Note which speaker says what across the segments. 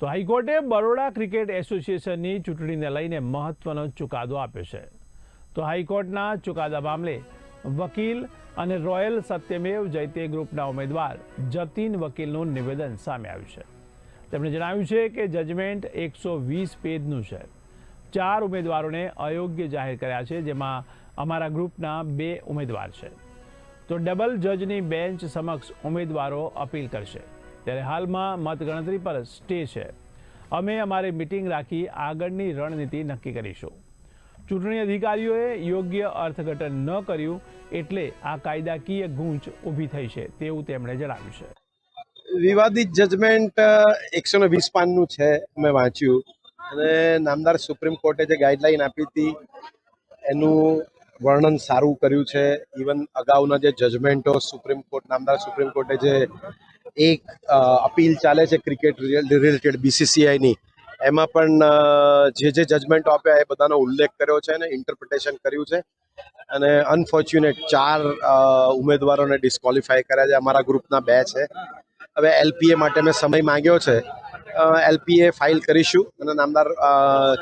Speaker 1: તો હાઈકોર્ટે બરોડા ક્રિકેટ એસોસિએશનની ચૂંટણીને લઈને મહત્વનો ચુકાદો આપ્યો છે। તો હાઈકોર્ટના ચુકાદા મામલે વકીલ અને રોયલ સત્યમેવ જયતે ગ્રુપના ઉમેદવાર જતીન વકીલનું નિવેદન સામે આવ્યું છે। તેમણે જણાવ્યું છે કે જજમેન્ટ 120 પેજનું છે। 4 ઉમેદવારોને અયોગ્ય જાહેર કર્યા છે, જેમાં અમારા ગ્રુપના 2 ઉમેદવાર છે। તો ડબલ જજની બેન્ચ સમક્ષ ઉમેદવારો અપીલ કરશે, ત્યારે હાલમાં મતગણતરી પર સ્ટે છે। અમે અમારી મિટિંગ રાખી આગળની રણનીતિ નક્કી કરીશું। ચૂંટણી અધિકારીઓએ યોગ્ય અર્થઘટન ન કર્યું એટલે આ કાયદાકીય ગૂંચ ઊભી થઈ છે તેવું તેમણે જણાવ્યું છે।
Speaker 2: વિવાદિત જજમેન્ટ 120 પાનનું છે, મેં વાંચ્યું અને નામદાર સુપ્રીમ કોર્ટે જે ગાઈડલાઈન આપી હતી એનું વર્ણન સારું કર્યું છે। ઇવન અગાઉના જે જજમેન્ટો નામદાર સુપ્રીમ કોર્ટે જે એક અપીલ ચાલે છે ક્રિકેટ રિલેટેડ BCCIની, એમાં પણ જે જજમેન્ટો આપ્યા એ બધાનો ઉલ્લેખ કર્યો છે અને ઇન્ટરપ્રિટેશન કર્યું છે। અને અનફોર્ચ્યુનેટ 4 ઉમેદવારોને ડિસ્કોલિફાય કર્યા છે। અમારા ગ્રુપના 2 છે। હવે LPA માટે મેં સમય માંગ્યો છે। LPA ફાઇલ કરીશું અને નામદાર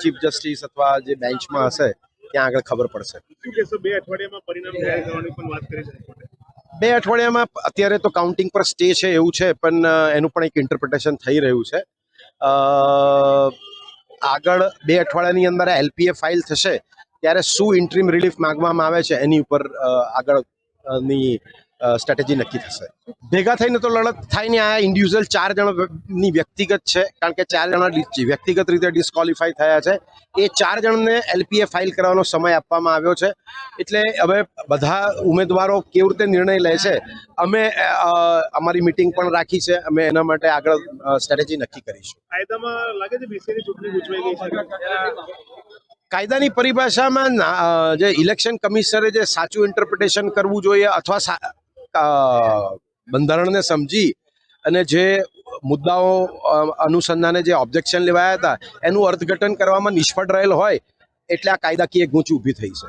Speaker 2: ચીફ જસ્ટિસ અથવા જે બેન્ચમાં હશે ત્યાં આગળ ખબર પડશે।
Speaker 3: 2 અઠવાડિયામાં પરિણામ જાહેર થવાની પણ વાત કરી છે।
Speaker 2: 2 અઠવાડિયામાં અત્યારે તો કાઉન્ટિંગ પર સ્ટે છે એવું છે, પણ એનું પણ એક ઇન્ટરપ્રિટેશન થઈ રહ્યું છે। આગળ 2 અઠવાડિયાની અંદર LPA ફાઇલ થશે ત્યારે શું ઇન્ટરીમ રિલીફ માંગવામાં આવે છે એની ઉપર આગળની સ્ટ્રેટેજી નક્કી થશે। ભેગા થઈને તો લડત થાય ને, આ ઇન્ડિવિજ્યુઅલ 4 જણની વ્યક્તિગત છે, કારણ કે 4 જણા વ્યક્તિગત રીતે ડિસ્કોલિફાય થયા છે। એ 4 જણને LPA ફાઇલ કરવાનો સમય આપવામાં આવ્યો છે, એટલે હવે બધા ઉમેદવારો કેવી રીતે નિર્ણય લે છે, અમે અમારી મિટિંગ પણ રાખી છે। અમે એના માટે આગળ સ્ટ્રેટેજી નક્કી કરીશું।
Speaker 3: કાયદામાં લાગે છે BCCIની ચૂંટણી ગૂંચવાઈ ગઈ છે।
Speaker 2: કાયદાની પરિભાષામાં જે ઇલેક્શન કમિશનરે જે સાચું ઇન્ટરપ્રિટેશન કરવું જોઈએ અથવા બંધારણને સમજી અને જે મુદ્દાઓ અનુસંધાને જે ઓબ્જેક્શન લેવાયા હતા એનું અર્થઘટન કરવામાં નિષ્ફળ રહેલ હોય એટલે આ કાયદાકીય ગૂંચ ઊભી થઈ છે।